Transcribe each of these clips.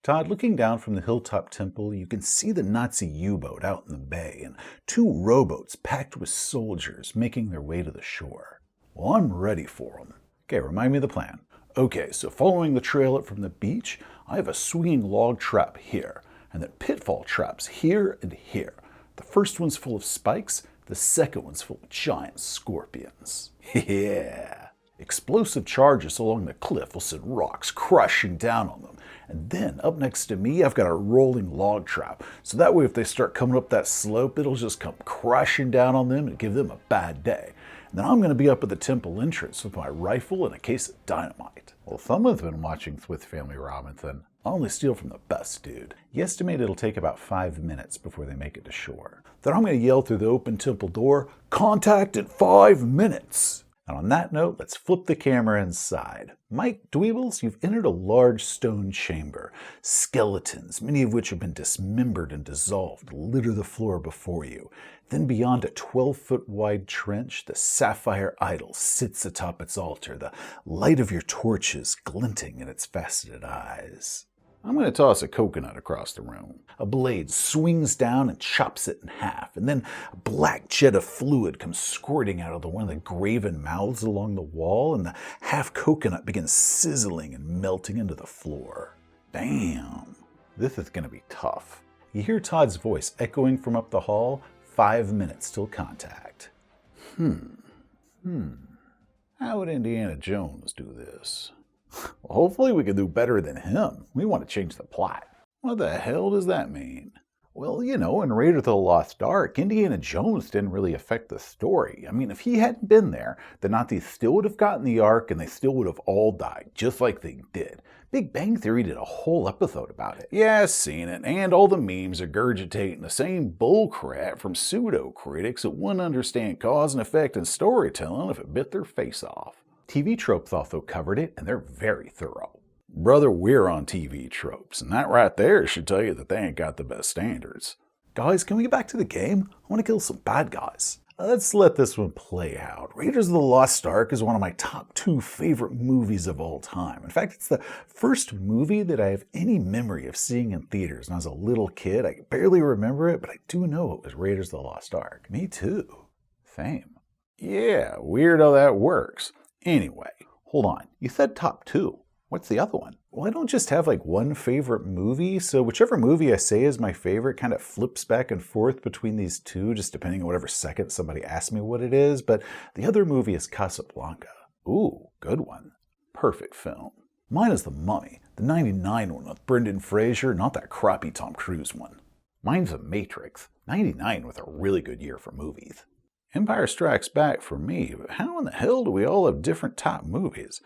Todd, looking down from the hilltop temple, you can see the Nazi U-boat out in the bay and 2 rowboats packed with soldiers making their way to the shore. Well, I'm ready for them. Okay, remind me of the plan. Okay, so following the trail up from the beach, I have a swinging log trap here, and then pitfall traps here and here. The first one's full of spikes, the second one's full of giant scorpions. Yeah! Explosive charges along the cliff will send rocks crashing down on them. And then, up next to me, I've got a rolling log trap. So that way if they start coming up that slope, it'll just come crashing down on them and give them a bad day. And then I'm going to be up at the temple entrance with my rifle and a case of dynamite. Well, someone's been watching Swiss Family Robinson. I only steal from the best dude. You estimate it'll take about 5 minutes before they make it to shore. Then I'm going to yell through the open temple door, "Contact in 5 minutes!" And on that note, let's flip the camera inside. Mike Dweebles, you've entered a large stone chamber. Skeletons, many of which have been dismembered and dissolved, litter the floor before you. Then beyond a 12-foot wide trench, the sapphire idol sits atop its altar, the light of your torches glinting in its faceted eyes. I'm going to toss a coconut across the room. A blade swings down and chops it in half, and then a black jet of fluid comes squirting out of one of the graven mouths along the wall, and the half coconut begins sizzling and melting into the floor. Damn, this is going to be tough. You hear Todd's voice echoing from up the hall, 5 minutes till contact. How would Indiana Jones do this? Well, hopefully we can do better than him. We want to change the plot. What the hell does that mean? Well, you know, in Raiders of the Lost Ark, Indiana Jones didn't really affect the story. I mean, if he hadn't been there, the Nazis still would have gotten the Ark and they still would have all died, just like they did. Big Bang Theory did a whole episode about it. Yeah, I've seen it, and all the memes are regurgitating the same bullcrap from pseudo-critics that wouldn't understand cause and effect in storytelling if it bit their face off. TV Tropes also covered it, and they're very thorough. Brother, we're on TV Tropes, and that right there should tell you that they ain't got the best standards. Guys, can we get back to the game? I want to kill some bad guys. Let's let this one play out. Raiders of the Lost Ark is one of my top 2 favorite movies of all time. In fact, it's the first movie that I have any memory of seeing in theaters. When I was a little kid, I barely remember it, but I do know it was Raiders of the Lost Ark. Me too. Same. Yeah, weird how that works. Anyway, hold on. You said top 2. What's the other one? Well, I don't just have like one favorite movie, so whichever movie I say is my favorite kind of flips back and forth between these 2, just depending on whatever second somebody asks me what it is, but the other movie is Casablanca. Ooh, good one. Perfect film. Mine is The Mummy, the 99 one with Brendan Fraser, not that crappy Tom Cruise one. Mine's The Matrix, 99 with a really good year for movies. Empire Strikes Back for me, but how in the hell do we all have different top movies?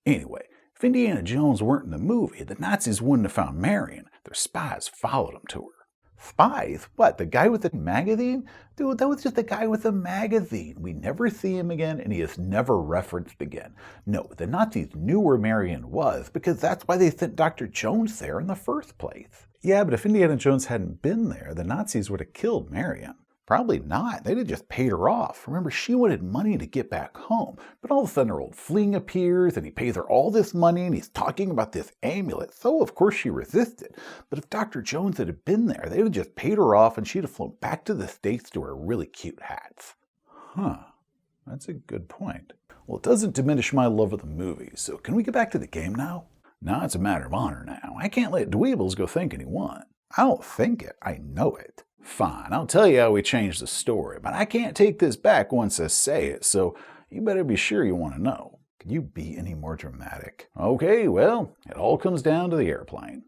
Anyway, if Indiana Jones weren't in the movie, the Nazis wouldn't have found Marion. Their spies followed him to her. Spies? What, the guy with the magazine? Dude, that was just the guy with the magazine. We never see him again, and he is never referenced again. No, the Nazis knew where Marion was, because that's why they sent Dr. Jones there in the first place. Yeah, but if Indiana Jones hadn't been there, the Nazis would have killed Marion. Probably not. They'd have just paid her off. Remember, she wanted money to get back home. But all of a sudden her old fling appears and he pays her all this money and he's talking about this amulet. So of course she resisted. But if Dr. Jones had been there, they would have just paid her off and she'd have flown back to the States to her really cute hats. That's a good point. Well, it doesn't diminish my love of the movie, so can we get back to the game now? Now it's a matter of honor now. I can't let Dweebles go thinking he won. I don't think it, I know it. Fine, I'll tell you how we changed the story, but I can't take this back once I say it, so you better be sure you want to know. Could you be any more dramatic? Okay, well, it all comes down to the airplane.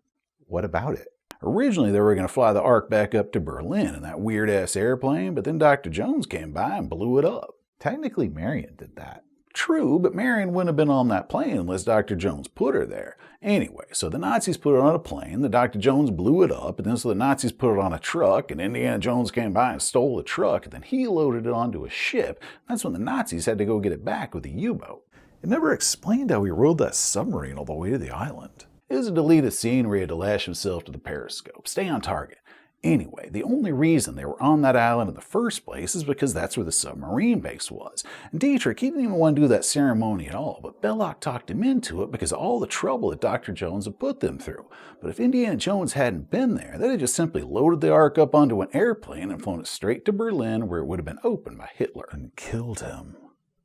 What about it? Originally, they were going to fly the Ark back up to Berlin in that weird-ass airplane, but then Dr. Jones came by and blew it up. Technically, Marion did that. True, but Marion wouldn't have been on that plane unless Dr. Jones put her there. Anyway, so the Nazis put it on a plane, the Dr. Jones blew it up, and then so the Nazis put it on a truck, and Indiana Jones came by and stole the truck, and then he loaded it onto a ship. That's when the Nazis had to go get it back with a U-boat. It never explained how he rode that submarine all the way to the island. It was a deleted scene where he had to lash himself to the periscope. Stay on target. Anyway, the only reason they were on that island in the first place is because that's where the submarine base was. And Dietrich, he didn't even want to do that ceremony at all, but Belloc talked him into it because of all the trouble that Dr. Jones had put them through. But if Indiana Jones hadn't been there, they'd have just simply loaded the Ark up onto an airplane and flown it straight to Berlin, where it would have been opened by Hitler and killed him.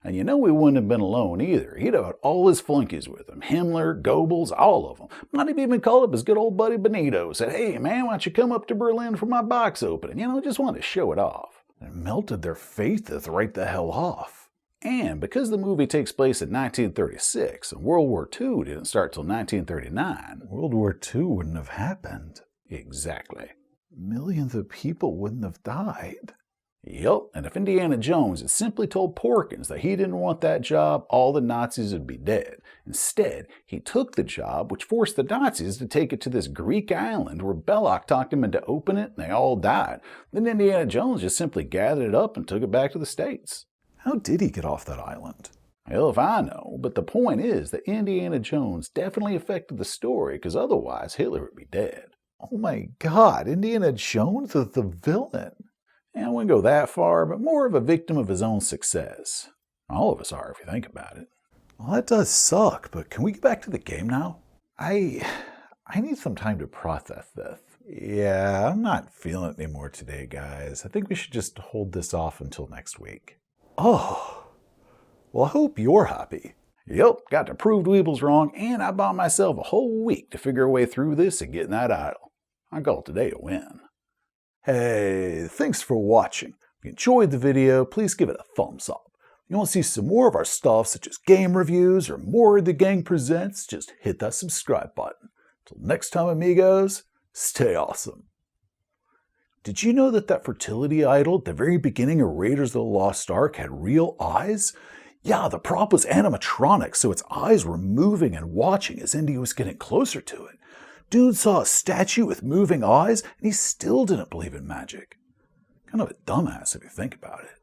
And you know he wouldn't have been alone either. He'd have had all his flunkies with him. Himmler, Goebbels, all of them. Might have even called up his good old buddy Benito. Said, hey man, why don't you come up to Berlin for my box opening? You know, just wanted to show it off. And it melted their faitheth right the hell off. And because the movie takes place in 1936 and World War II didn't start till 1939, World War II wouldn't have happened. Exactly. Millions of people wouldn't have died. Yup, and if Indiana Jones had simply told Porkins that he didn't want that job, all the Nazis would be dead. Instead, he took the job, which forced the Nazis to take it to this Greek island where Belloc talked him into opening it, and they all died. Then Indiana Jones just simply gathered it up and took it back to the States. How did he get off that island? Hell if I know, but the point is that Indiana Jones definitely affected the story, because otherwise Hitler would be dead. Oh my God, Indiana Jones is the villain. I wouldn't go that far, but more of a victim of his own success. All of us are, if you think about it. Well, that does suck, but can we get back to the game now? I need some time to process this. Yeah, I'm not feeling it anymore today, guys. I think we should just hold this off until next week. Oh, well, I hope you're happy. Yep, got to prove Dweebles wrong, and I bought myself a whole week to figure a way through this and get in that idol. I call today a win. Hey, thanks for watching. If you enjoyed the video, please give it a thumbs up. If you want to see some more of our stuff, such as game reviews or more of the gang presents, just hit that subscribe button. Till next time, amigos, stay awesome. Did you know that fertility idol at the very beginning of Raiders of the Lost Ark had real eyes? Yeah, the prop was animatronic, so its eyes were moving and watching as Indy was getting closer to it. Dude saw a statue with moving eyes, and he still didn't believe in magic. Kind of a dumbass if you think about it.